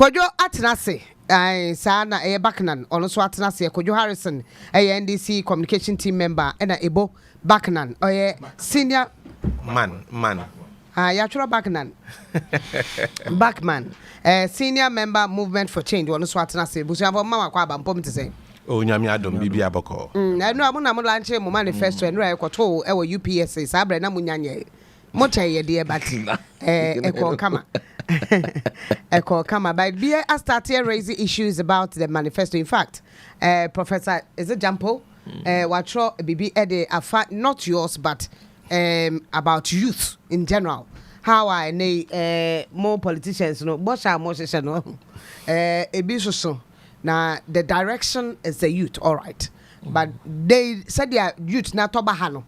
Kojo Atenase, Sana a Bakanan, also Atenase, Kojo Harrison, a NDC communication team member, and a Ebo Bakanan, or senior man. Yachura Bakanan, Backman, senior member movement for change, also Atenase, Busava Mama Kwaba, and Pom to say. Oh, Nyamia don't be a boko. I know I'm not launching manifesto and right control our UPSA, Sabra Namunyanye. Mocha ye dear Batty, Echo Kama. Echo Kama. But I started raising issues about the manifesto. In fact, Professor, is it Jampo? Watro BB Ede, not yours, but about youth in general. How I need more politicians, no, Bosha Moses, no, so. Now, the direction is the youth, all right. But they said they are youth, not Tobahano.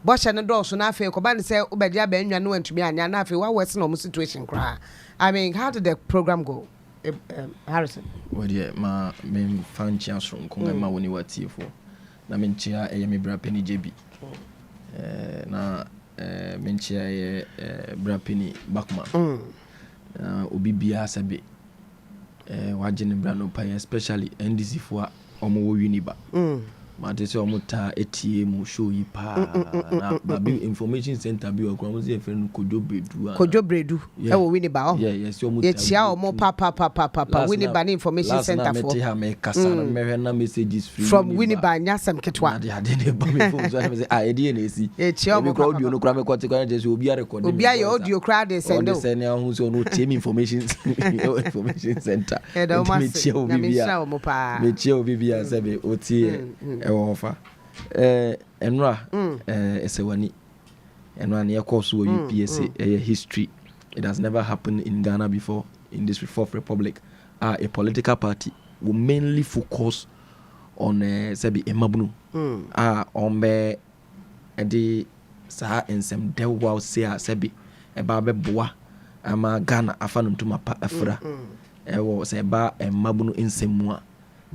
Bosh and the door, so now feel Coban say, Obedia Ben, you know, and to be an Yanafi, what was no situation cry. I mean, how did the program go, Harrison? Well, yeah, my main fan chance from Kongama when you were T4. Na menchia mi bra penny JB. Na menchia bra penny Bakman. Obi bia sabe. Wajene bra no pa especially NDC for omo Uniba. Ma te se omo ta ATM show yi pa na baby information center bi okwa mo se friend Kojo Bredu e wo Uniba yeah so omo ta chia omo papa Uniba information center for na me kasa me na messages free from Uniba nyasem ketwa na de ne ba me phone so say e de na esi e chia omo audio no kra me kwate kwa je obi a record obi a audio kra de send o send ya hu so no team information center e da o me chia obi bia say be oti Ofa enra esewani enra ne course wo UPSA history. It has never happened in Ghana before in this fourth republic. A political party will mainly focus on sebi emabunu ombe edi sa ensem dewa se sebi eba beboa ama Ghana afa no ntuma pa afra ewo se ba emabunu ensemu a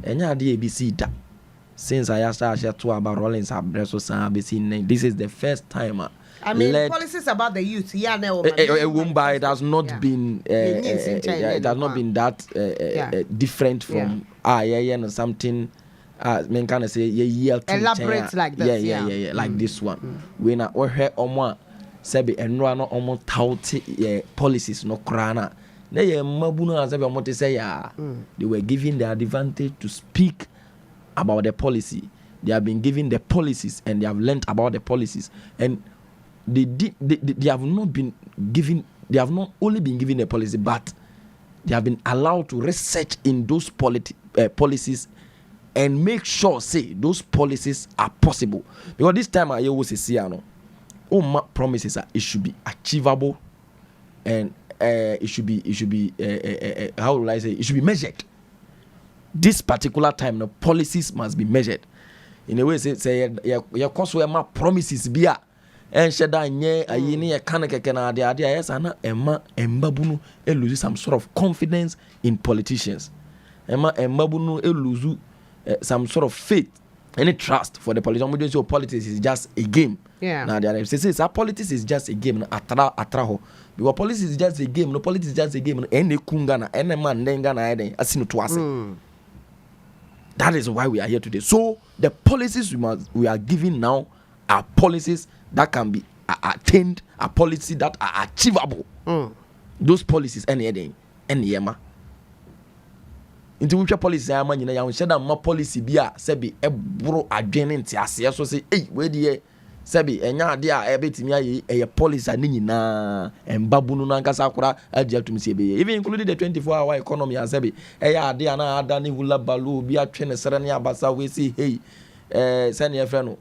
enya ade ABC da. Since I started to about Rollins this is the first time I mean policies about the youth it has not been it has not been that different from something men can say elaborate like this like this one when I hear sebi enra no omo tauti policies no krana na ye mabunu asabi omo te say they were given the advantage to speak about the policy. They have been given the policies and they have learnt about the policies, and they have not been given. They have not only been given the policy, but they have been allowed to research in those policies and make sure say those policies are possible. Because this time I always say, all my promises are it should be achievable, and it should be how will I say, it should be measured. This particular time, the policies must be measured. In a way, say your cost where my promises be and shada nye ayini ya kaneke kena ade yes ana embabunu lose some sort of confidence in politicians. Embabunu lose some sort of faith, any trust for the politicians. So politics is just a game. Yeah. Now they say politics is just a game. Atraho. Because politics is just a game. No politics is just a game. Any kungana, any man nengana ede asinu tuase. That is why we are here today. So the policies we are giving now are policies that can be attained, a policy that are achievable. Those policies any yema. Into which policy I man you share that more policy be a sebi ebro adwene ntiase so say hey we dey sebi enya de a ebetimi aye a policy ani nyina embabunu na nkasa akora agya tumi se be even including the 24-hour economy as sebi eya ade ana ada ne hula balu bi atwe ne sere ne abasa we say hey send your friend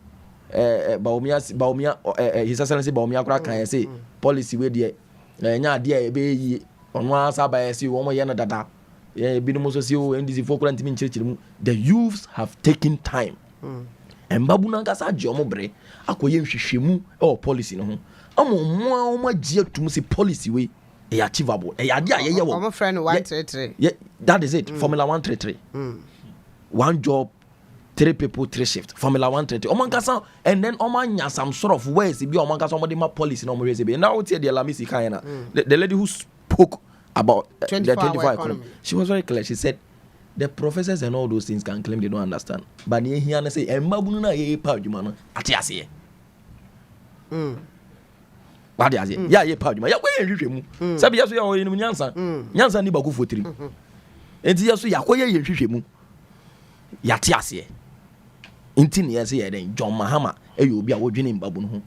baumia his excellency baumia akora kan say policy we dey enya ade a ebe yi ono asa ba yesi wo mo ye no dada the youths have taken time. And Babuna Gasa Jomobre, Akoye Shemu or policy no. Amo to say policy way achievable. I'm a friend 133. Yeah, that is it. Formula 133. One job, 3 people, 3 shifts. Formula 133. Omangasa, and then Omanya some sort of ways. Be Omanga somebody my policy no more. Now tell the Lamisi Kayana. The lady who spoke about the 24-hour 24-hour economy. She was very clear. She said the professors and all those things can claim they don't understand, but they hear and say embabunu na ye pa adwuma no ate ase what they say ya ye pa adwuma ya koye hwehwe mu sabi yaso ya oye no nyansa ni bagu fotiri enti yaso ya koye ye hwehwe mu ya te ase enti ne yase ye den John Mahama e yo obi a wodwene mbabunu ho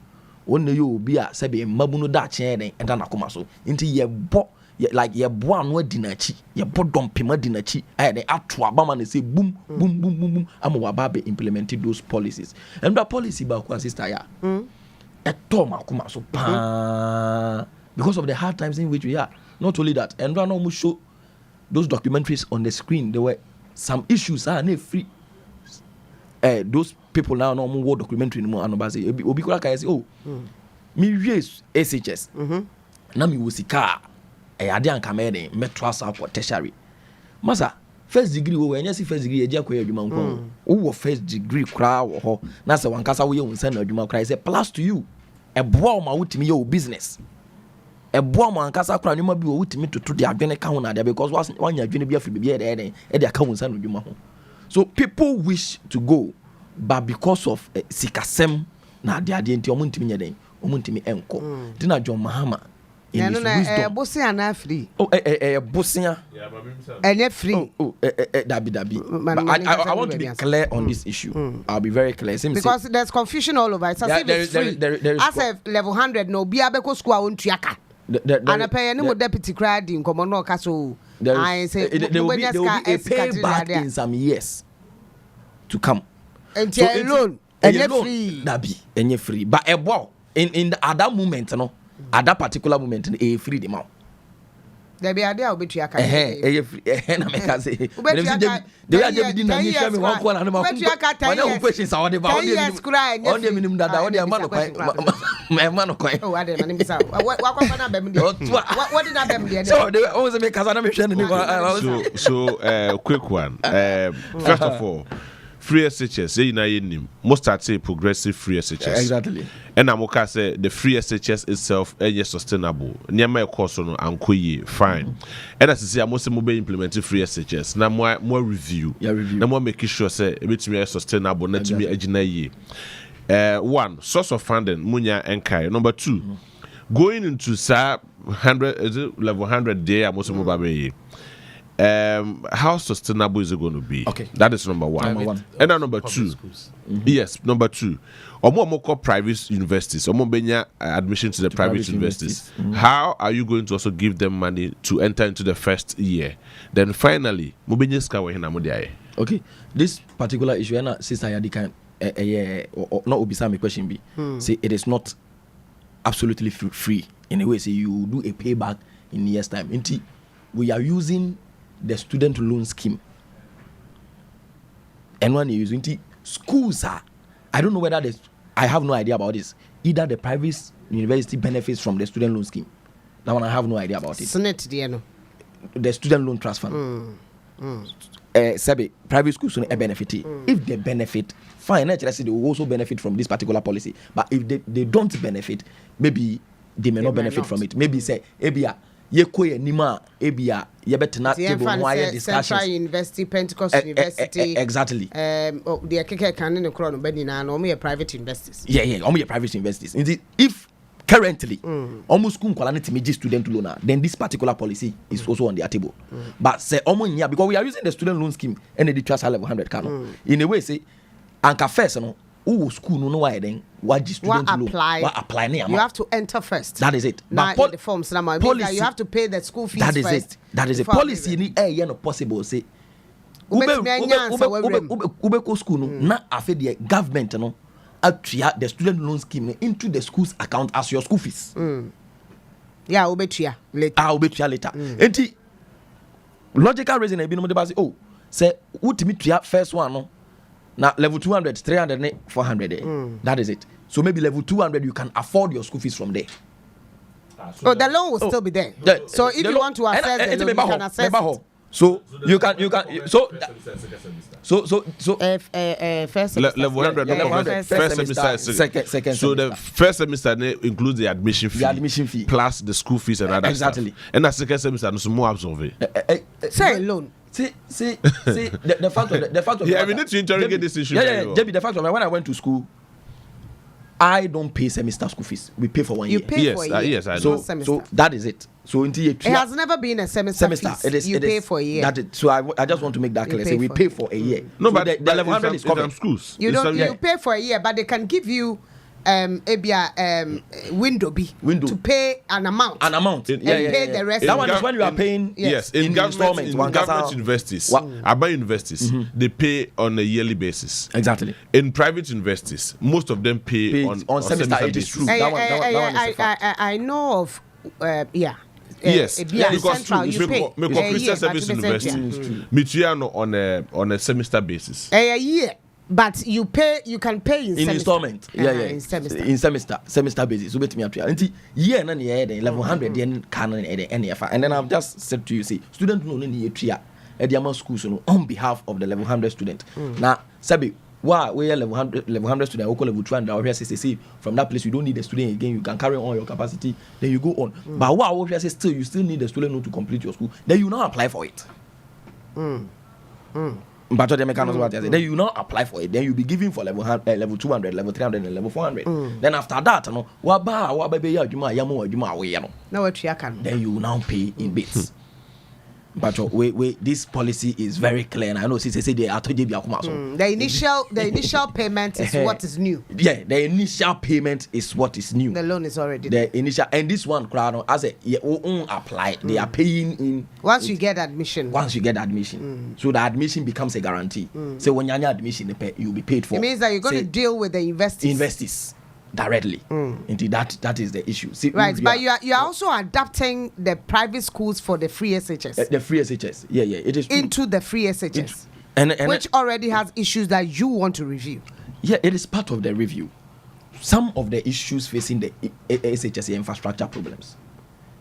wonne yo obi a sabi mbabunu da chen den eda nakoma so enti ye bo like ye boa no adinachi ye bodom pema adinachi aye dey ato abama na say boom boom boom boom boom am wa ba be implementing those policies and that policy ba kwa sister ya eto makoma so pa because of the hard times in which we are. Not only that, and we almost show those documentaries on the screen. There were some issues free those people now no more documentary anymore and ba say obi kura ka say oh me raise SHS na me wosika ade anka me den metro asa for tertiary masa first degree wo enye si first degree eja koya adwuma nko wo first degree kra wo ho na se wankasa wo ye wonsa na adwuma kra say plus to you eboa ma wutimi ye business eboa ma ankasa kra nyuma bi wo wutimi toto de adwene ka ho na de because wanya adwene bi afiri bi e de aka wonsa na adwuma ho. So people wish to go but because of sikasem na de enti omuntimi nye den omuntimi enko tina John Mahama in his wisdom. Bosia na free. Oh, bosia. And free. Dabi. But I want to be clear on this issue. I'll be very clear. Because there's confusion all over. It's as if it's free. As a level 100, no, be able to score on triaka. And a pay any deputy crowd in Common Castle. I say there will be a payback in some years to come. And so alone. And free. Dabi. And you're free. But a wow. In the other moment, no. At that particular moment, a free the mouth. There be idea of between free. Na me ka say. They are just didn't me share me one corner and my questions are the about on the minimum that on the man quite. Oh, I didn't miss out. What did I them? So they always make us me. So quick one. First of all, free SHS, most start say progressive free SHS. Exactly. And Amoka say the free SHS itself is sustainable. Nyama course on ankoye fine. And as I say, most mobile implementing free SHS. Now more review. Now more making sure say it me sustainable. Not to me a one source of funding munya enkai. Number two, going into level 100 day most mobile. How sustainable is it going to be? Okay, that is number one. And then number two, yes, number two, Omo private universities, Omo benya admission to the private universities. How are you going to also give them money to enter into the first year? Then finally, okay, this particular issue, and sister Yadi can not obisa me question be say it is not absolutely free in a way. Say you do a payback in years time. We are using the student loan scheme, and when you're using schools I don't know whether I have no idea about this. Either the private university benefits from the student loan scheme. That one I have no idea about it. The student loan trust fund. Private schools don't benefit. If they benefit, fine. Actually, they will also benefit from this particular policy. But if they don't benefit, maybe they may not benefit from it. Maybe say, Yekoye Nima Ebia Yebetna discussions. Central University, Pentecost University. Exactly. The Keke Canon and Crown Benina and only private investors. Yeah, only private investors. Indeed, if currently almost quality media student loan, then this particular policy is also on their table. But say because we are using the student loan scheme and the trust level 100 canon. In a way, say Anka first, school no why then what student apply you have to enter first. That is it. But the forms policy, you have to pay the school fees first. That is it. Policy ni no possible say ube school no na afi the government no atria the student loan scheme into the school's account as your school fees. Yeah, ubetua later. Enti logical reason e bi no dey say say utimi tua first one no. Now, level 200, 300, 400. That is it. So maybe level 200, you can afford your school fees from there. So the loan will still be there. So if you want to access the loan, you can access it. So you can so first level 100 first semester second so the first semester includes the admission fee plus the school fees and other exactly stuff. And the second semester no more absorb it. say alone. See the fact of yeah, we need to interrogate this issue. JB, the fact of when I went to school, I don't pay semester school fees. We pay for 1 year. You pay for a year. Yes, I know. So that is it. So until it has never been a semester fees. It is. You pay for a year. That is, so I just want to make that clear. So we pay for a year. No, so but the level 100 is covered. Schools. You don't. You pay for a year, but they can give you window to pay an amount. Pay the rest. That one is when you are paying. Yes, in government universities, urban universities, they pay on a yearly basis. Exactly. In private universities, most of them pay on semester. It is true. That one is a fact. I know of. Yes, because Central, you pay Christian Service University, Michiano on a semester basis. A year. But you can pay in installment. In semester basis. So bet me up here. Until year na near the 1100 yen canon NFA. And then I've just said to you, say, student no need tria at the schools on behalf of the level 100 student. Now, Sabi, why we are level 100 student, or level 200, or say from that place you don't need the student again, you can carry on your capacity, then you go on. But why we say still you still need the student to complete your school, then you now apply for it. But then you now apply for it. Then you be given for level 200, level 300, and level 400. Then after that, then you now pay in bits. But this policy is very clear, and I know they are the initial payment is what is new. Yeah, the initial payment is what is new. The loan is already the initial, and this one, as a apply, they are paying in once you get admission. So the admission becomes a guarantee. So when you have admission, you'll be paid for. It means that you're going to deal with the investors directly. Indeed, that is the issue. See, right, but you are also adapting the private schools for the free SHS. The free SHS, yeah, it is true. Into the free SHS, and which already has issues that you want to review. Yeah, it is part of the review. Some of the issues facing the SHS infrastructure problems.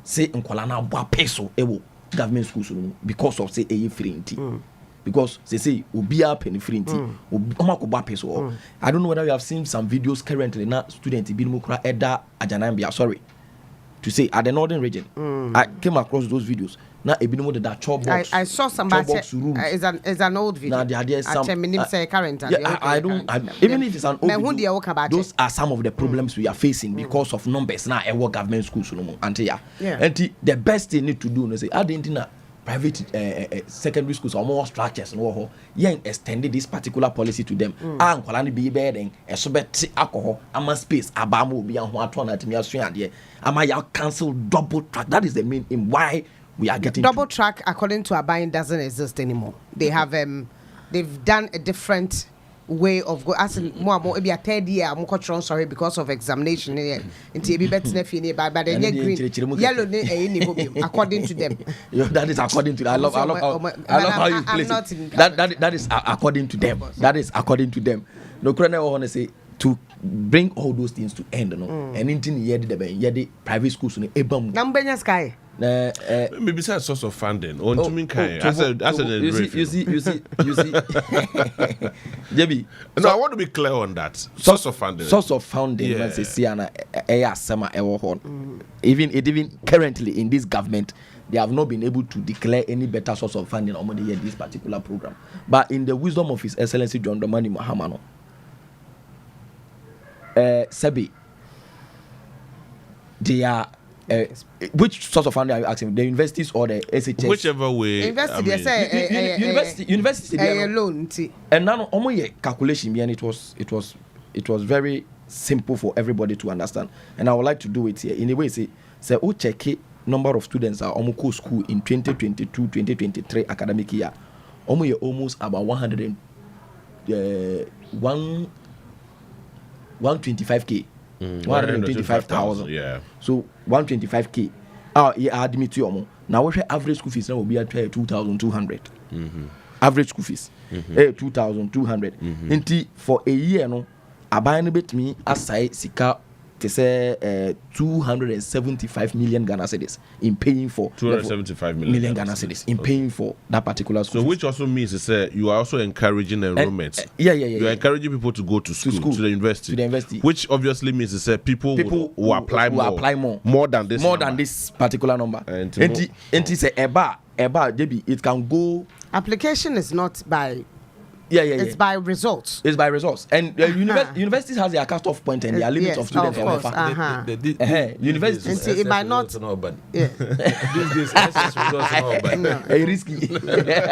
Say in Kuala Lumpur, peso government schools because of say a free because they say be up in free peso. I don't know whether you have seen some videos currently now students Ibinmukra Eda Ajanambia sorry to say at the northern region. I came across those videos. Now Ibinmu that chop box. I saw somebody it's an old video. Now there are some current. I don't even if it's an old video, those are some of the problems we are facing because of numbers now at government schools and the best thing need to do is say I didn't private secondary schools or more structures no extended this particular policy to them and kwalani be bedding a subet alcohol ama space abamu be and what one at me asuade ama ya cancel double track. That is the main in why we are getting double track according to Abayin doesn't exist anymore. They have they've done a different way of go as more maybe a third year I'm sorry because of examination into be better but then green yellow according to them. That is according to I love how you place it. That is according to them. That is according to them. No I want to say to bring all those things to end and anything the private schools number sky maybe besides source of funding or you see JB. No, I want to be clear on that. Source of funding even currently in this government they have not been able to declare any better source of funding on this particular program. But in the wisdom of His Excellency John Dramani Mahama Sebi, they are which source of funding are you asking? The universities or the SHS? Whichever way. University loan. And now calculation and it was very simple for everybody to understand. And I would like to do it here in a way. Say check number of students are almost school in 2022-2023 academic year. Almost about 125k. 125,000. Yeah. So 125k. Admit you now what average school fees now will be at 2,200. Average school fees 2,200. For a year no abaya no bet me aside sika to say 275 million Ghana cedis in paying for 275 million Ghana cedis in paying for that particular school. So which also means you are also encouraging enrollment. Yeah. You are encouraging people to go to school, to the university. Which obviously means people who apply more than this particular number. And say it can go. Application is not by. It's by results. It's by results. And universities has their cut-off point and their limit of students. Of course. Universities. And it might not. These days, risky. They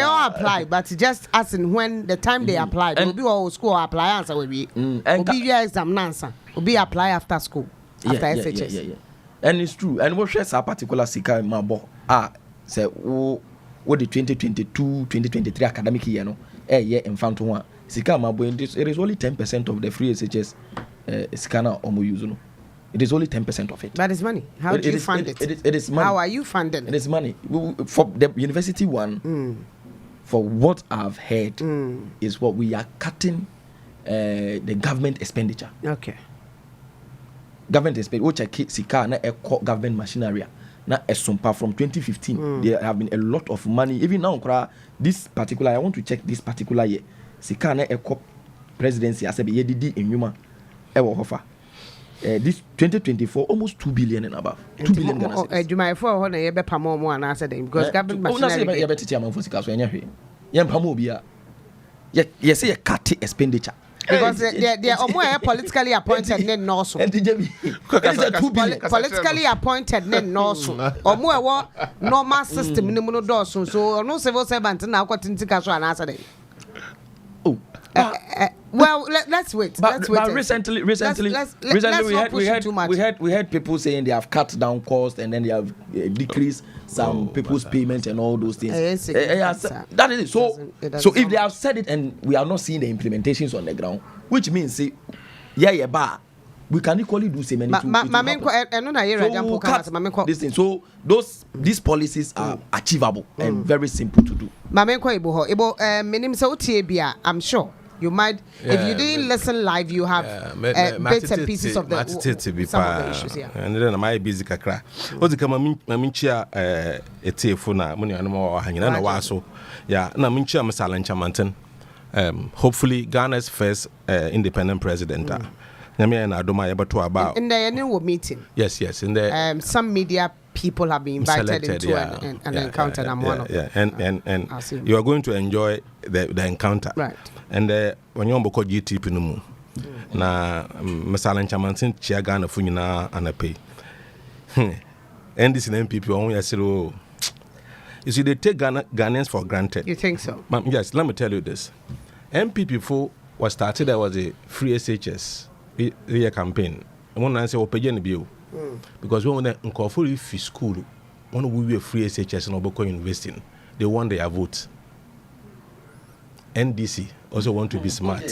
all apply, but just as in when the time they apply, will be all school apply answer will be. Will be your exam answer. Will be apply after school. After SHS. Yeah. And it's true. And what shares a particular sika in my book say what the 2022-2023 academic year year in front one sika my boy it is only 10% of the free SHS scanner omo use no. It is only 10% of it. That is money. How do you fund it? It is money. How are you funding it? It is money. For the university one, for what I've heard, is what we are cutting the government expenditure. Okay. Government expenditure, which I sika na government machinery na esumpa from 2015. There have been a lot of money. Even now, this particular, I want to check this particular year. Sika na presidency as a yedidi enyuma ewo hofa. This 2024 almost 2 billion and above. 2 billion Ghana cedis. Juma for one ye be pamo mo na say because government machinery ye be tete am for sika so enya hwe. Ye pamo bia. Ye say ye cut expenditure. Because they are more politically appointed than Norso. Politically appointed than Norso. Or more normal system in the Monodoso. So no civil servant now got into Castle and answer. Well, let's wait. But recently we had people saying they have cut down costs and then they have decreased some people's payment and all those things. That is it. So if they have said it and we are not seeing the implementations on the ground, which means we can equally do so many things. So these policies are achievable and very simple to do. I'm sure you might, if you didn't listen live, you have bits and pieces of some of the issues. And then I might busy kakra. What's the Maminchia Etiefuna, Money Animal Hangina Waso? Yeah, Naminchia Masalancha Mountain. Hopefully, Ghana's first independent president. Namia and Adoma to about in the annual meeting. Yes, in the some media people have been invited into an encounter. And I'm one of them. And you are going to enjoy the encounter. Right. And when you're going to GTP no mu na Masalancha Mountain chia Ghana funyina anape. NDC and MPP on yasiro. You see, they take Ghanaians for granted. You think so? Yes, let me tell you this. MPP for was started, there was a free SHS campaign. I want to say, because when they call for free school, when we were free SHS and Oboko University, they won their vote. NDC also want to be smart.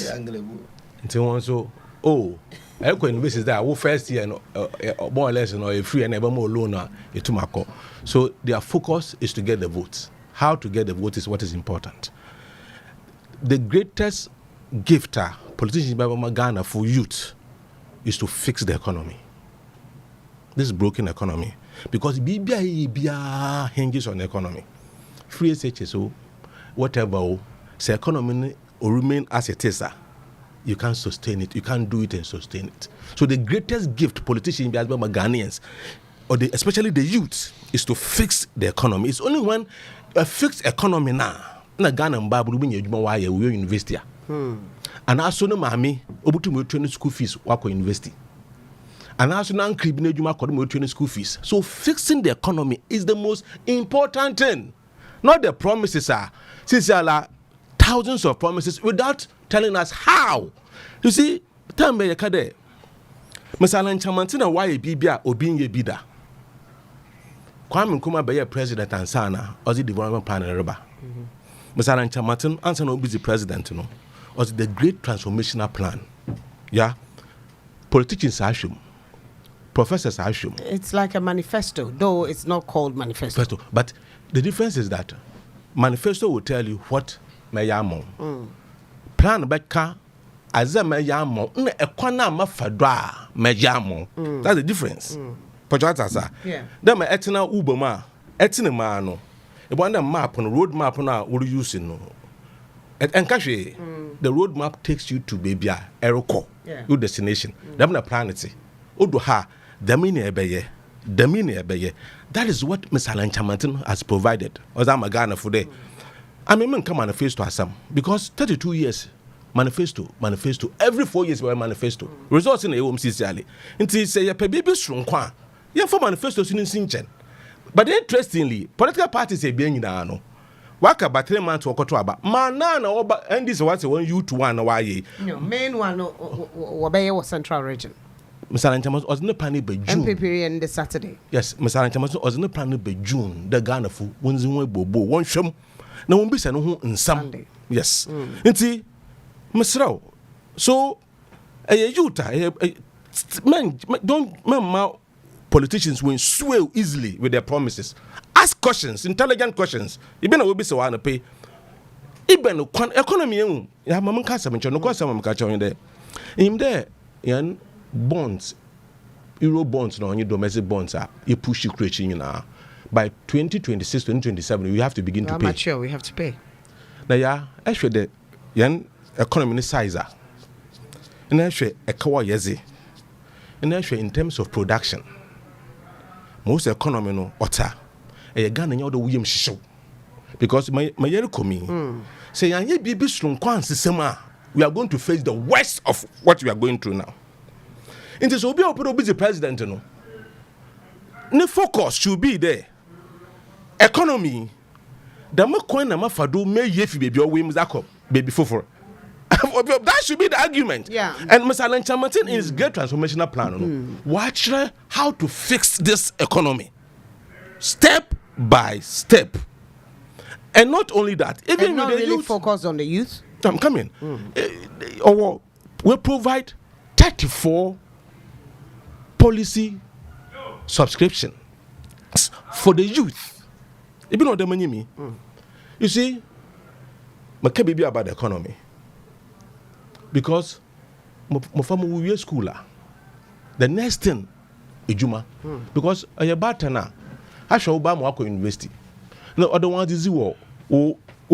Until also, Eko University is there. First year, more or less, a free and ever more loan. So their focus is to get the votes. How to get the vote is what is important. The greatest gifter politicians in Ghana for youth is to fix the economy. This broken economy, because BBI hinges on the economy. Free SHSO, whatever, the economy will remain as it is. You can't sustain it. You can't do it and sustain it. So the greatest gift politicians, Ghanaians, or especially the youth, is to fix the economy. It's only when a fixed economy now, na Ghana mbabu bin yejuma wa ye we university. And also no mami obutu mo training school fees wako university. And also na nkribi na ejuma ko mo training school fees. So fixing the economy is the most important thing. Not the promises are. Since there are thousands of promises without telling us how. You see, tell me kade. Masalancha Mantina why bibia obinye bida. Kwame Nkrumah be president and sana or the development plan in Reba. Masalancha Martin answer no busy president no. Was the great transformational plan. Yeah. Politicians assume. Professors assume. It's like a manifesto, though it's not called manifesto. But the difference is that manifesto will tell you what Mayamo. plan bɛka as a mejamo na ekwana mafadwa mejamo. That's the difference. Pojata sa. Dem etina Uber ma etina ma no. E wonder map on road map na we using no. And cash the road map takes you to baby Eroko, your destination. Dem na planet. Odo ha damini ebeye. That is what Mr. Lanchamantin has provided. Ozama Ghana for day. I mean, come manifesto as some because 32 years manifesto every 4 years we manifesto results in the OMCC until say pe baby strong kwa yeah for manifesto sin. But interestingly political parties say bien nyina no waka ba 3 months okoto aba mana na oba NDC what say one youth one why no main one obey was central region. Mr. Lanchamantin was no plan be June MPP in the Saturday. Yes, Mr. Lanchamantin was no plan be June the Ghana fu wonzinwe bobo won hwem na won bisa no ho nsam. Yes. Nti Mr. So youth don't politicians win swell easily with their promises. Ask questions, intelligent questions. Even will be so want to pay. Even economy ya mama kasa mencho no kwasa mama kacha on there. In there yan bonds euro bonds no only domestic bonds are you push you create na by 2026 2027 we have to begin to pay. Mature, we have to pay. Na ya ehwe the yan economy ni size a na ehwe ekawa yeze na ehwe in terms of production most economy no ota e Ghana nya odo wuyem hihyew because my yere komi say yan ye bibi strong kwan sesem a we are going to face the worst of what we are going through now. It is obi the president no the focus should be there economy the mo kwan na mafado me yefi baby o wem zakop baby foforo. That should be the argument. Yeah. And Mr. Lanchamantin in his great transformational plan watch how to fix this economy step by step. And not only that, even and not with the really youth, focus on the youth. I'm coming. We provide 34 policy subscription for the youth. Even though the money me, you see, my baby about the economy because my family will be school. The next thing, ijuma, because a batana, I shall buy more university. No other one is or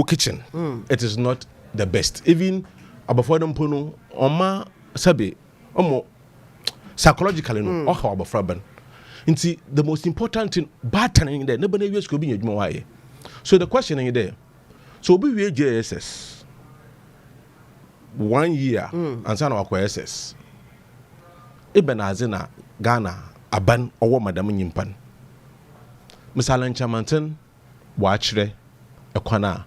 kitchen. It is not the best. Even above them pono, oma sabi, omo psychologically no, or how about Fraban. Inti the most important thing, battering there. Nobody else could be a. So the question is there. So we will JSS 1 year and son of SS. Eben azina Ghana aban owo madam nyimpan. Mr. Lanchamantin watchre ekwana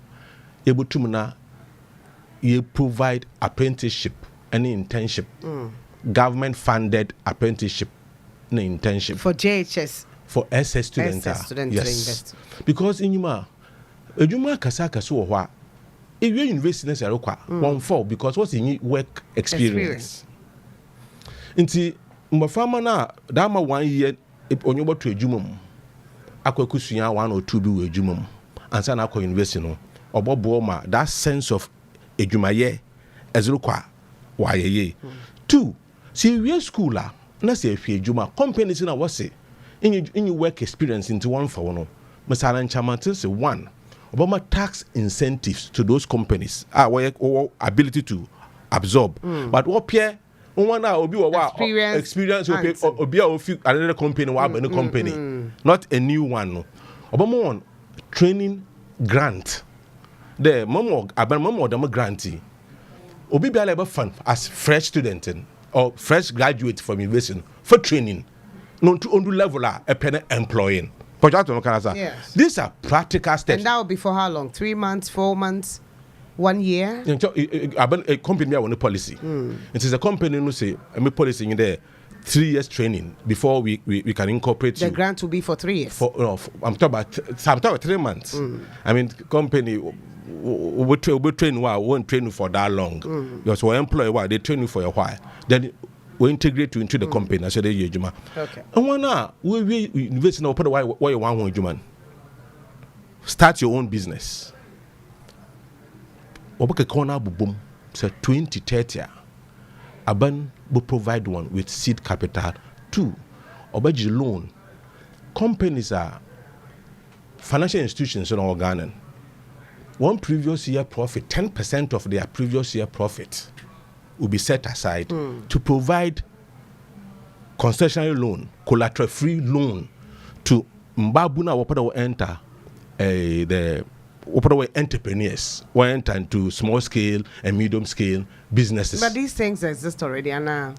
ebutum na ye provide apprenticeship and internship. Government funded apprenticeship and internship For JHS. for SS students. Yes. Because in Yuma Ejuma kasaka so wa if you university na rekwa one fall because what's in work experience. Inti mbafama na dama 1 year onyoba to ejuma mu akwakusuya 1 or 2 bi we ejuma mu ansa na akwa university no obobo ma that sense of ejumaye ezrukwa wa yeye. 2 see we school na say hwe ejuma companies na wose in work experience into one for one. Mr. Lanchamantin say 1 Obama tax incentives to those companies or ability to absorb. But what Pierre one obi experience obi another company or company, not a new one. No. Obama one training grant. The mom grantee. Obi be able fund as fresh student or fresh graduate from university for training. No to on level a penny employing. Yes. These are practical steps. And that will be for how long? 3 months, 4 months, 1 year? A company on a policy. It is a company who say a policy in there 3 years training before we can incorporate the grant will be for 3 years. I'm talking about 3 months. I mean company will train won't train you for that long. Because we employ they train you for a while. Then we integrate you into the company. I said, okay. And one now we invest in why you want Juma. Start your own business. Oboke corner boom so 2030 aban will provide one with seed capital. 2 obaji loan. Companies are financial institutions in our Ghana. One previous year profit, 10% of their previous year profit will be set aside to provide concessionary loan, collateral-free loan to Mbabuna Wapada will enter the Wapada entrepreneurs, will enter into small scale and medium scale businesses. But these things exist already, Anna.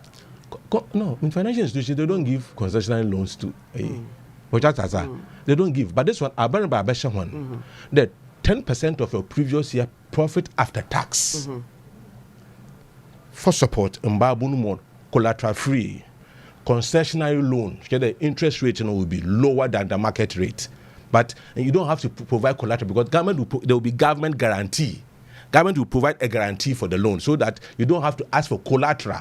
No, in financial institutions they don't give concessionary loans to they don't give. But this one, I by a one, that 10% of your previous year profit after tax for support Mbabuna collateral-free. Concessionary loan, the interest rate will be lower than the market rate, but you don't have to provide collateral because there will be government guarantee. Government will provide a guarantee for the loan so that you don't have to ask for collateral.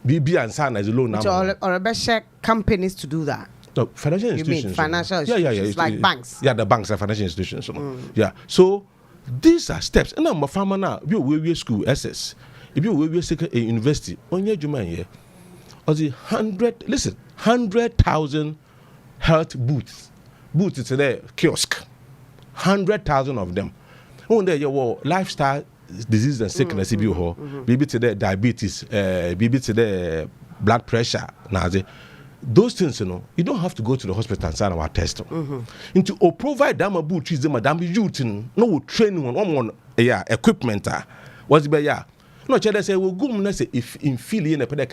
BB and SAN as a loan number. Or a better companies to do that. No, financial institutions. You mean financial institutions? Yeah. Like banks. Yeah, the banks are financial institutions. Yeah, so these are steps. And I'm a farmer now. We school SS. If you second university, on your Juman or the 100,000 health booths today, kiosk, 100,000 of them. When there your lifestyle disease and sickness, maybe today diabetes, maybe today blood pressure. Now, those things, you don't have to go to the hospital and sign our test. Into or provide them a boot, is the madam youth, no training on equipment. What's the yeah? No, they say we go say if in Philly in a check.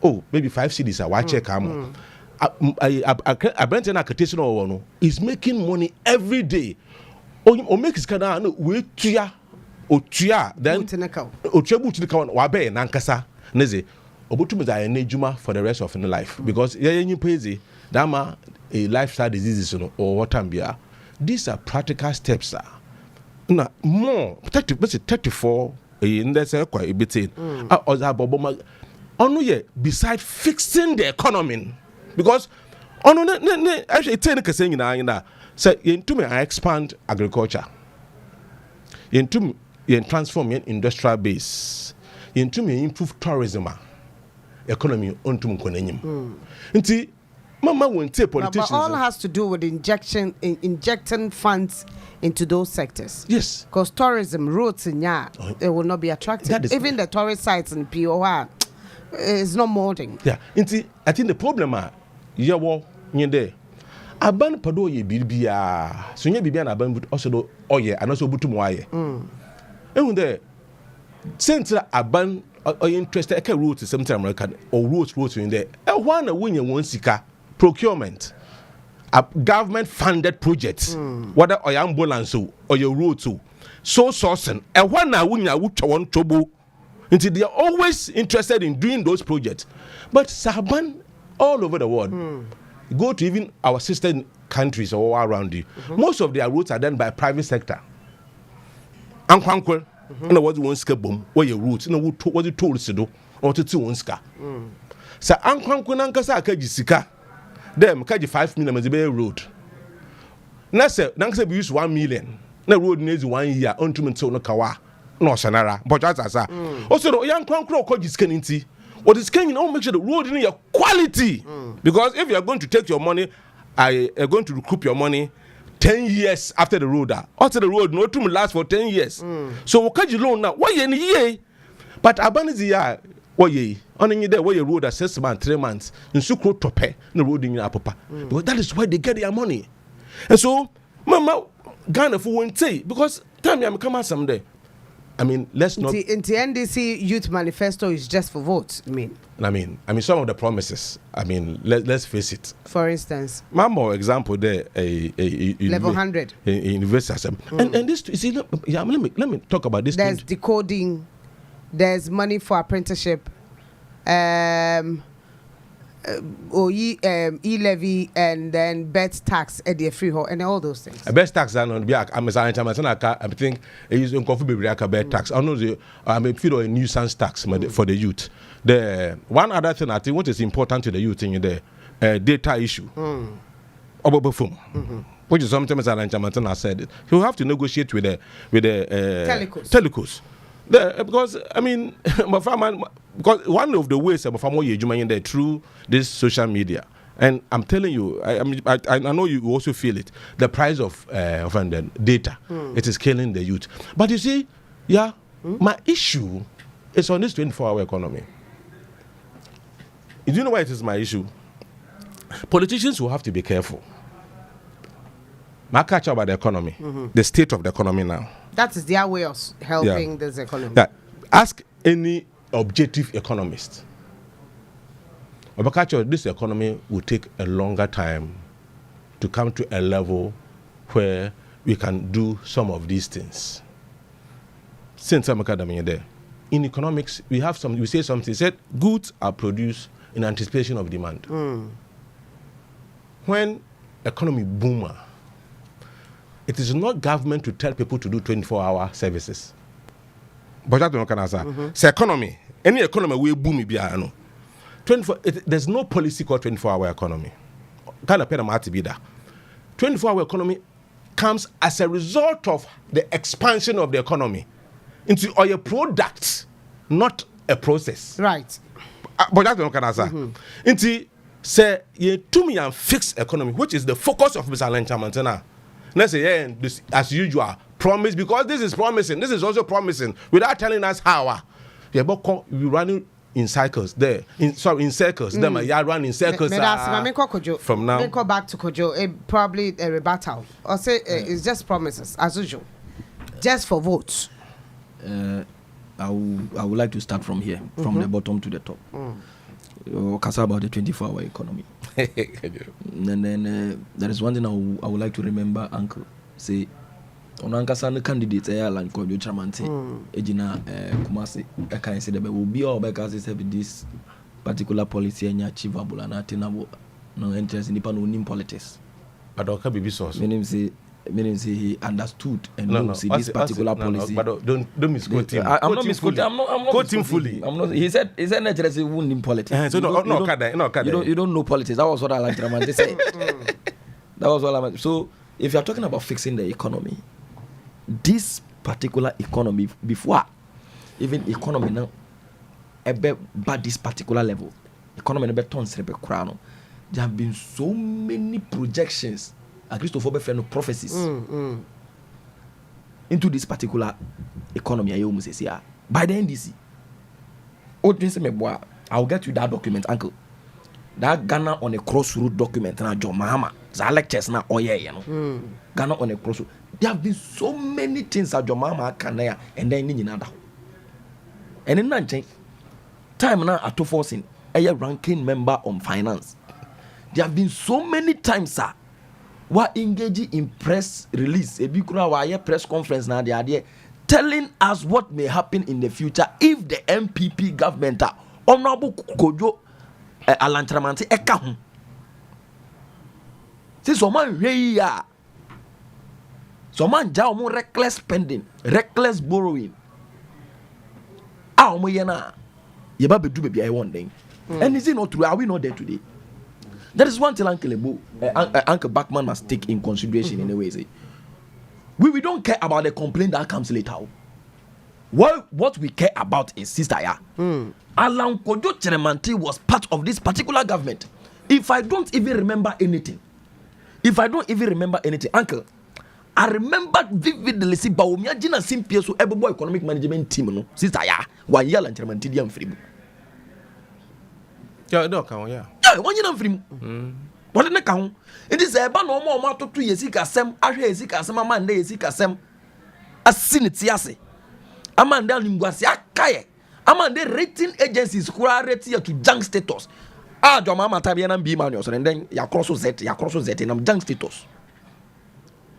Oh, maybe 5 cities are check a brand and accreditation is making money every day. Or make his canal we tuya or tuya then or treble to the count wabe and ankasa neze obutum za enejuma for the rest of the life because you pay dama a lifestyle diseases or what ambia. These are practical steps. Na more 34 in that's quite a bit beside fixing the economy because actually saying say into me I expand agriculture into me transform industrial base into me improve tourism economy onto mkonenyim nti mama won't say politicians but all has to do with injecting funds into those sectors. Yes. Because tourism, roads in it will not be attractive. Even the tourist sites in POR is not molding. Yeah. I think the problem there. Aban pado ye bibia. So nye bibia na aban also do oye and also butu mo aye. There since aban are interested eke roads something American or roads in there. One win one sika procurement. A government funded projects, whether or your ambulance or your road so sourcing and one now when you want trouble until they are always interested in doing those projects. But Saban all over the world, go to even our sister countries all around you. Most of their roads are done by private sector. Ankwankwe, and was one ska boom, where your routes, what you told us to do, or to 2 ska. So Ankwankwe Nankasa Kajisika. Them catch 5 million as a road. Now say we use 1 million. Na road needs 1 year unto me so no kawa. No sanara. But that's also the young crankro called this kenity. What is can make sure the road in your quality. Because if you are going to take your money, I are going to recoup your money 10 years after the road. After the road, no to last for 10 years. So what can you loan now? Why in ye? But abanizia. Why ye? Only there where you road at 6 months, 3 months, in Sukro Tope, the road in your papa. Because that is why they get their money. And so, Mama Ghana for won't say, because time I'm come out someday. I mean, let's not. The NDC Youth Manifesto is just for votes, I mean, some of the promises, let's face it. For instance, Mama, example there, a level 100 university. And this, you see, let me talk about this. There's decoding. There's money for apprenticeship, e-levy, and then bet tax at the freehold, and all those things. A bet tax are not be. I think it is unconfirmable bet tax. I know feed a nuisance tax for the youth. The one other thing I think what is important to the youth in the data issue. which is something Mr. Alan Chamanton has said. He will have to negotiate with the telecos. Because I mean, because one of the ways of there through this social media, and I'm telling you, I know you also feel it. The price of data, it is killing the youth. But you see, my issue is on this 24-hour economy. Do you know why it is my issue? Politicians will have to be careful. I catch up about the economy, the state of the economy now. That is their way of helping this economy. Yeah. Ask any objective economist. This economy will take a longer time to come to a level where we can do some of these things. Since I'm there, in economics, we say something. Said goods are produced in anticipation of demand. When economy boomer, it is not government to tell people to do 24-hour services. But that's what I can say. It's economy. Any economy will boom. There's no policy called 24-hour economy. Kind of 24-hour economy comes as a result of the expansion of the economy into a product, not a process. Right. But that's what I can say. Into say you to me and fix economy, which is the focus of Mr. Alan Chamanton. Let's say, this, as usual, promise, because this is promising. This is also promising without telling us how. We running in cycles there. In circles. Them are run in circles. From now. Go back to Kojo. Probably a rebuttal. Or say it's just promises, as usual. Just for votes. I would like to start from here, from the bottom to the top. Kasa about the 24-hour economy. And then there is one thing I would like to remember, Uncle. Say, on Ankasa candidates, like Kojo Chamanti, Ejina Kumasi, I can say that will be all because this particular policy and achievable and attainable. No interest in the politics. But okay, be source. Meaning he understood and knows this particular policy. But don't misquote him. I'm not misquoting. I'm not quote him fully. I'm not. He said naturally he wouldn't in politics. So you don't know politics. That was what I like to say. That was all I meant. So if you are talking about fixing the economy, this particular economy before even economy now, but this particular level, economy never turns crown. There have been so many projections. Christopher prophecies into this particular economy. By the NDC, I'll get you that document, Uncle. That Ghana on a crossroad document, and John Mahama, the lectures now. Oh yeah, Ghana on a crossroad. There have been so many things that John Mahama can there, and then in another. And in that time now at 214, a ranking member on finance. There have been so many times, sir. We're engaging in press release, a big press conference now, they are there telling us what may happen in the future if the MPP government Honorable Kojo Alan Chamanti eka. See, someone here, someone ja omo reckless spending, reckless borrowing. Omo yena, yeba bedu baby I want them. And is it not true? Are we not there today? That is one thing Uncle Bachman must take in consideration in a way. Say, we don't care about the complaint that comes later. What we care about is Sister Ya. Alan Kojo Chamanti was part of this particular government. If I don't even remember anything, Uncle, I remember vividly see Baumia Jina Simpia so every economic management team, no, Sister Ya, 1 year and Chamanti diam free. Yeah, no, come on, yeah. 1 year and free. What in the count? It is a ban no more to 2 years. Sem, I hear Zika, man, they Zika Sem. A sinitiase. A man down in Guasia Kaye. A man, the rating agencies who are rated to junk status. Your mama Tabian and B manuals, and then Yakroso Z, and I'm junk status.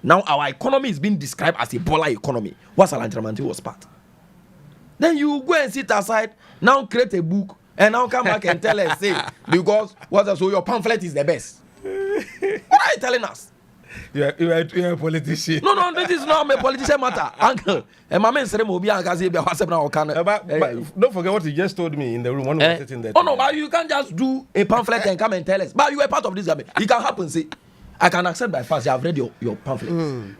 Now our economy is being described as a polar economy. What's Alan Chamanti was part? Then you go and sit aside, now create a book. And now come back and tell us, say, because so your pamphlet is the best. What are you telling us? You are a politician. No, this is not a politician matter, Uncle. And my man said, "Don't forget what you just told me in the room when we were sitting there. Oh no, but you can't just do a pamphlet and come and tell us. But you are part of this government. It can happen, see. I can accept by fast. I've read your pamphlets,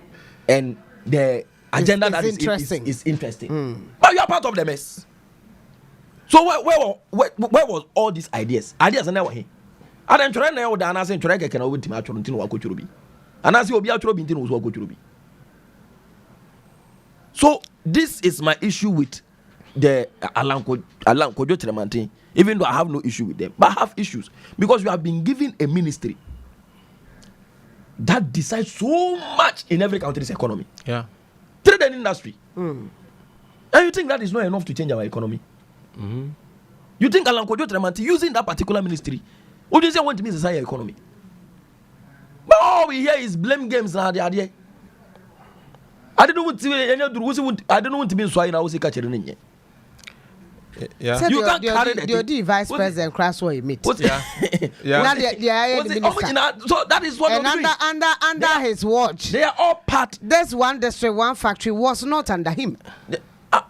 and the agenda that is interesting. But you are part of the mess. So where was all these ideas? Ideas are never here. I don't try now. The answer try can over to my children to walk to be. And as you be out to be was walk to be. So this is my issue with the Alan Kojo Tremantin. Even though I have no issue with them, but I have issues because you have been given a ministry that decides so much in every country's economy. Yeah. Trade and industry. And you think that is not enough to change our economy? You think Alan Kojo Tremantin using that particular ministry, what do you say want to be society economy? But all we hear is blame games now. I don't know what to be so I was a catcher in it. Yeah. You can't carry the vice president crash where you meet. Yeah. So that is what and under his watch. They are all part. This one district, one factory was not under him.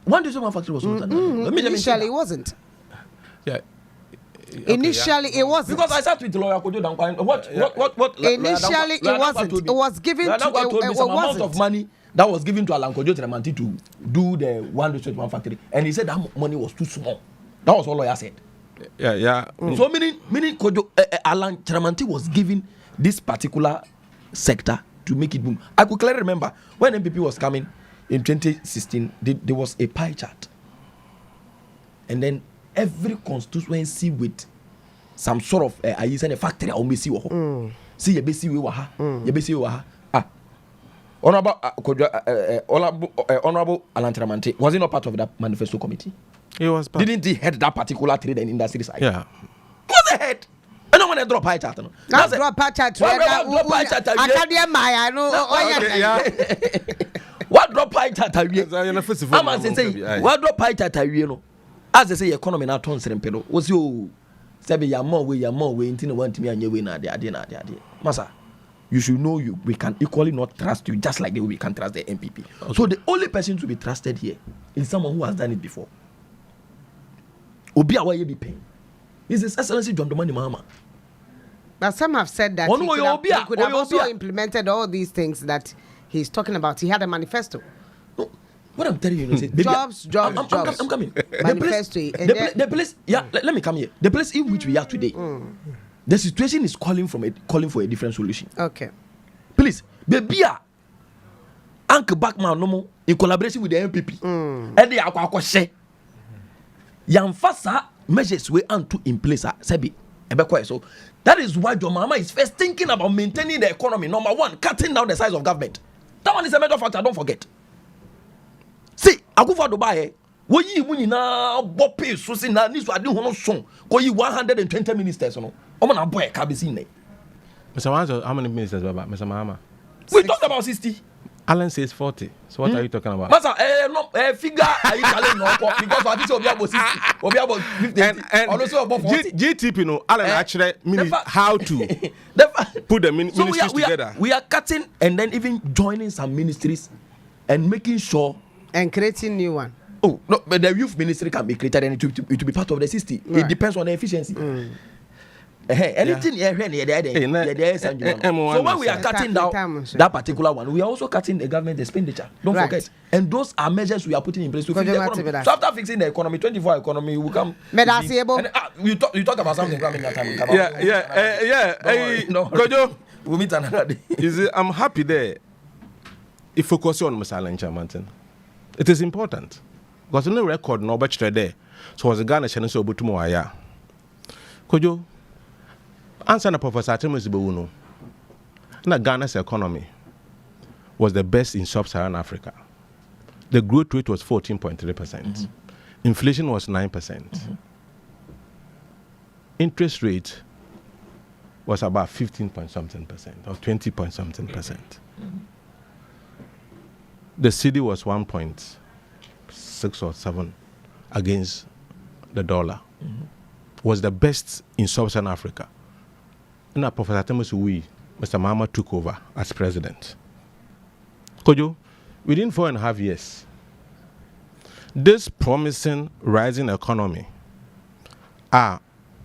One district, one factory was not under him. Initially, it wasn't. Yeah. Initially, it wasn't. Because I sat with lawyer Kojo Dankwa. What? Initially, it wasn't. It was given to some amount of money that was given to Alan Kojo Tremantin to do the one district, one factory, and he said that money was too small. That was all lawyer said. Yeah. So meaning Kojo Alan Tremantin was given this particular sector to make it boom. I could clearly remember when MPP was coming in 2016, there was a pie chart, and then every constituency with some sort of I use a factory or see see you basi we waha you basi waha honorable Alan Tremantin, was he not part of that manifesto committee? He was part. Didn't he head that particular trade and industry side? Yeah. Was the head? I don't want to drop pie chart. That's drop pie chart. I can't hear my I know. What drop pie chart? I'm saying what drop pie chart? You know, as they say, economy not turns in was you say you're more way into one to me and you win at the idea. Massa, you should know we can equally not trust you just like the way we can trust the MPP. Okay. So the only person to be trusted here is someone who has done it before. Obi awa be paying. This is Excellency John Domani Mahama. But some have said that he could have also implemented all these things that he's talking about. He had a manifesto. No, what I'm telling you is jobs. I'm coming. Manifesto. The place, let me come here. The place in which we are today, the situation is calling for a different solution. Okay. Please, baby, Uncle Backman no more in collaboration with the MPP. And they are say, Yamfasa measures we to in place. So that is why your mama is first thinking about maintaining the economy. Number one, cutting down the size of government. That one is a major factor. Don't forget. See, I go for Dubai. Wo yi mu nyina bo pay so si na ni so ade ho no so ko yi 120 ministers no o na boy ka be sin ne. Mr. Wanzo, how many ministers baba? Mr. Mahama? We talked about 60. Alan says 40. So what are you talking about? Masa figure are you calling no because I think obi about 60, obi about 50 and also about 40. GTP no Alan actually mean how to put the ministries together. We are cutting and then even joining some ministries and making sure and creating new one. Oh no, but the youth ministry can be created and it will be part of the 60. Right. It depends on the efficiency. Anything so when we are cutting down that particular one, we are also cutting the government expenditure. Don't forget. And those are measures we are putting in place to fix the economy. So after fixing the economy, 24 economy will come. You talk about something coming that time. Kojo, we'll meet another day. I'm happy there. If focus on Mr. Alan Tremantin, it is important because no record no better there. So was the Ghana channel so but more Kojo. Answer the Professor Timus Bewuno. Ghana's economy was the best in sub-Saharan Africa. The growth rate was 14.3%. Inflation was 9%. Interest rate was about 15.something% or 20.something%. The cedi was 1.6 or 7 against the dollar. Was the best in sub-Saharan Africa. Now, Professor Temus Mr. Mahama took over as president. Kojo, within 4.5 years, this promising rising economy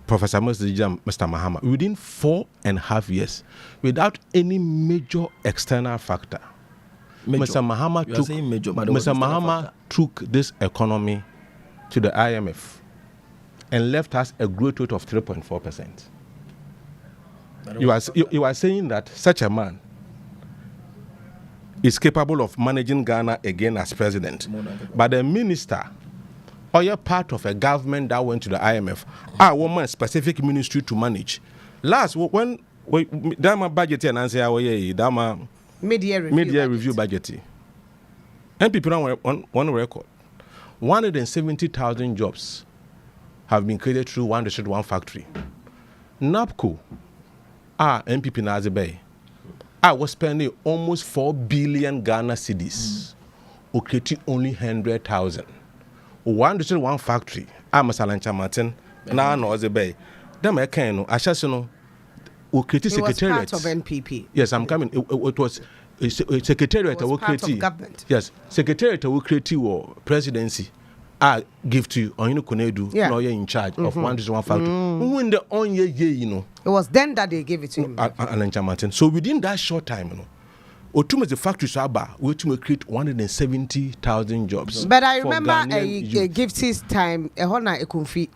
Professor Mr. Mahama, within 4.5 years, without any major external factor, Mr. Mahama took this economy to the IMF and left us a growth rate of 3.4%. You are saying that such a man is capable of managing Ghana again as president, but the minister or you're part of a government that went to the IMF, I want a specific ministry to manage. Last, when Dama budget and answer Dama mid-year review budget. And people on record, 170,000 jobs have been created through one district, one factory. NAPCO, MPP Nazibay, I was spending almost 4 billion Ghana cedis, creating only 100,000. One district, one factory. I'm a Salancha Martin. Now, no, as a bay. Them I can, I just know. We created secretariat. It was part of NPP. Yes, I'm coming. It was a secretariat. It was part of government. Yes, secretariat. We created or presidency. I give to you. On you Konedu. Yeah. Now you're in charge of one district, one factory. When the on year, you know. It was then that they gave it to him. Salancha Martin. So within that short time, you know. Otum the factory Saba, we to create 170,000 jobs. But I remember a Gifty's time, a Hona Ekunfi.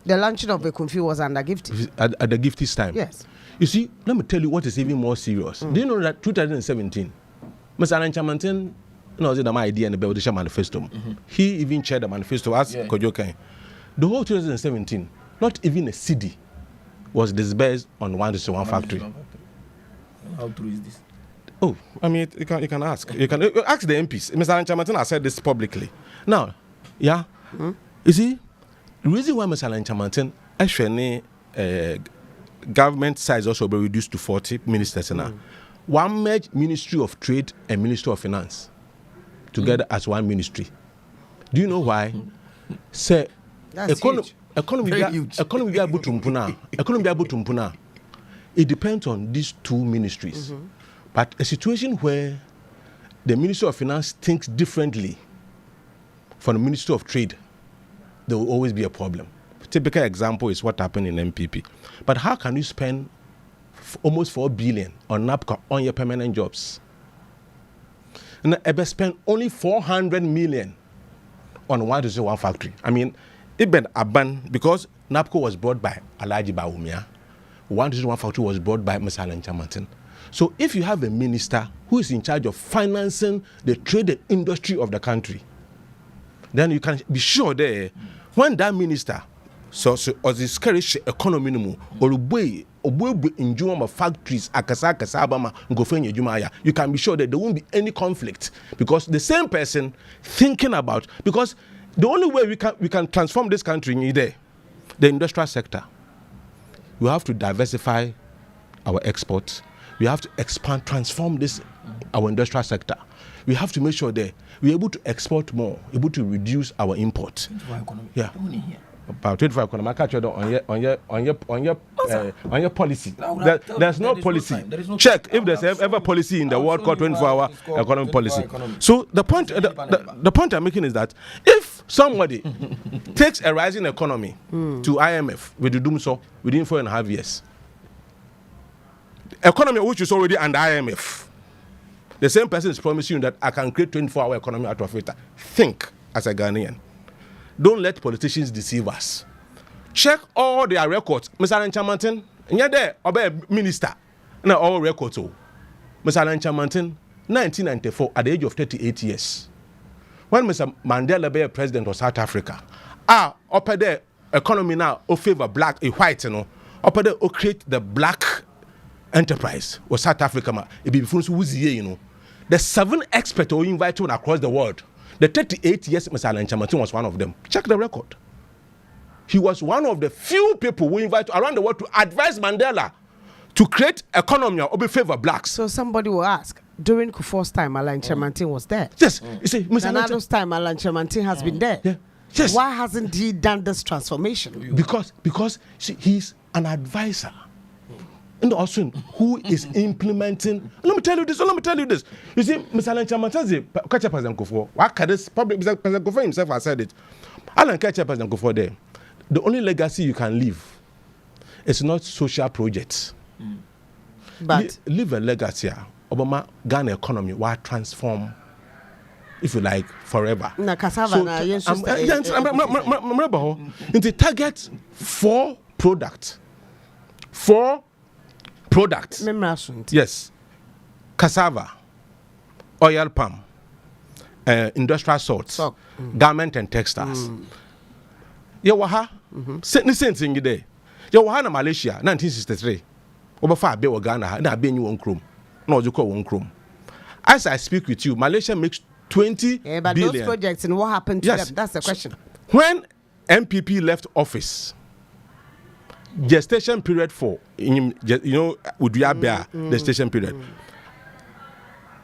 The launching of Ekunfi was under Gifty. At the Gifty's time? Yes. You see, let me tell you what is even more serious. Do you know that 2017, Mr. Alanchamantin, my idea in the NDC Manifesto. He even chaired the manifesto as Kojokai. The whole 2017, not even a cedi was disbursed on one factory. How true is this? Oh, I mean, you can ask. You can ask the MPs. Mr. Alanchamantin has said this publicly. Now, yeah, you see, the reason why Mr. Alanchamantin actually government size also be reduced to 40 ministers now. One merged Ministry of Trade and Ministry of Finance together as one ministry. Do you know why? Say, economy be able to impuna. It depends on these two ministries. But a situation where the Ministry of Finance thinks differently from the Ministry of Trade, there will always be a problem. Typical example is what happened in MPP. But how can you spend almost 4 billion on NAPCO on your permanent jobs? And Ebe spend only 400 million on one factory. I mean, it been abandoned because NAPCO was brought by Alhaji Bawumia. One factory was brought by Mr. Alanchamantin. So if you have a minister who is in charge of financing the trade and industry of the country, then you can be sure that when that minister as discourage economy or in factories you can be sure that there won't be any conflict, because the same person thinking about, because the only way we can transform this country is there, the industrial sector. We have to diversify our exports. We have to expand, transform our industrial sector. We have to make sure that we're able to export more, able to reduce our imports. Yeah. About 25 economy. I catch you on your policy. There's no policy. Check if there's ever policy in the world called 24-hour economic policy. So the point I'm making is that if somebody takes a rising economy to IMF, we do so within 4.5 years. Economy which is already under IMF. The same person is promising you that I can create 24-hour economy out of it. Think as a Ghanaian. Don't let politicians deceive us. Check all their records. Mr. Alanchamantin, you're there, obey minister. Now all records. Mr. Alanchamantin, 1994, at the age of 38 years. When Mr. Mandela be president of South Africa, up there, economy now, favor black, white, up there, create the black enterprise or South Africa. It be the 7 experts who invited across the world. The 38 years Mr. Alanchamantin was one of them. Check the record. He was one of the few people who invited around the world to advise Mandela to create economy or be favor blacks. So somebody will ask, during Kufuor's time, Alanchamantin was there. Yes. You see, Mr. Nanado's time, Alanchamantin has been there. Yeah. Yes. Why hasn't he done this transformation? Because he's an advisor. And also, who is implementing? Let me tell you this. You see, Mr. Alanchamantin, catch up President Kufuor. What can this public President Kufuor himself has said it? Alan catch up President Kufuor there. the only legacy you can leave is not social projects. But leave a legacy. Obama Ghana economy will transform, if you like, forever. Na cassava na into target 4 products. 4 products. Yes. Cassava, oil palm, industrial salts, garment and textiles. Yawaha, same thing there. Yawaha na Malaysia, 1963. Over 5 billion Ghana, na be one chrome. No, you call one chrome. As I speak with you, Malaysia makes 20 but billion. Those projects and what happened to them? That's the question. When MPP left office, gestation period for would be the gestation period.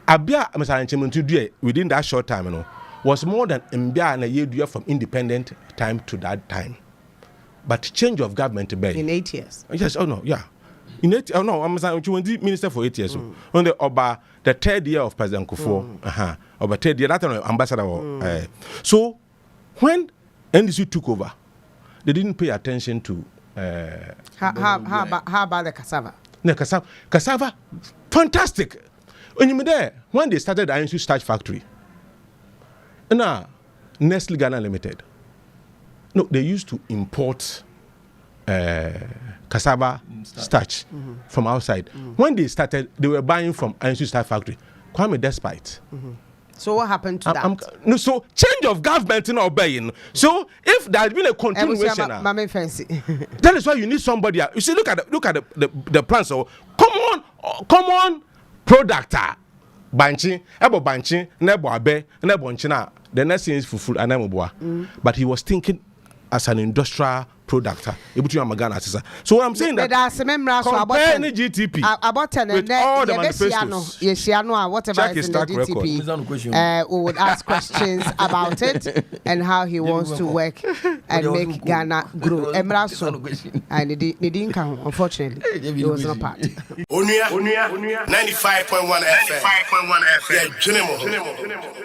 Abia within that short time, was more than Mbia and a year from independent time to that time. But change of government in 8 years. Yes, oh no, yeah. In 8 oh no, I'm saying minister for 8 years. On the the 3rd year of President Kufuor, over 3rd year, that ambassador. So when NDC took over, they didn't pay attention to how about the cassava? No, cassava, fantastic. When they started the INC starch factory, now Nestle Ghana Limited, no, they used to import cassava starch from outside. When they started, they were buying from INC starch factory. Kwame Despite. So what happened to that? No, so change of government in obeying. So if there has been a continuation, that is why you need somebody. You see, look at the plan. So common product. Banchi, ebo banchi, nebo abe, nebo nchina. The next thing is fufu anemoboa. But he was thinking as an industrial product. So what I'm saying that compare any GTP with all the manifestos. Whatever is in the GTP, we would ask questions about it and how he wants to work and make Ghana grow. And he didn't come, unfortunately. He was not part. 95.1 FM.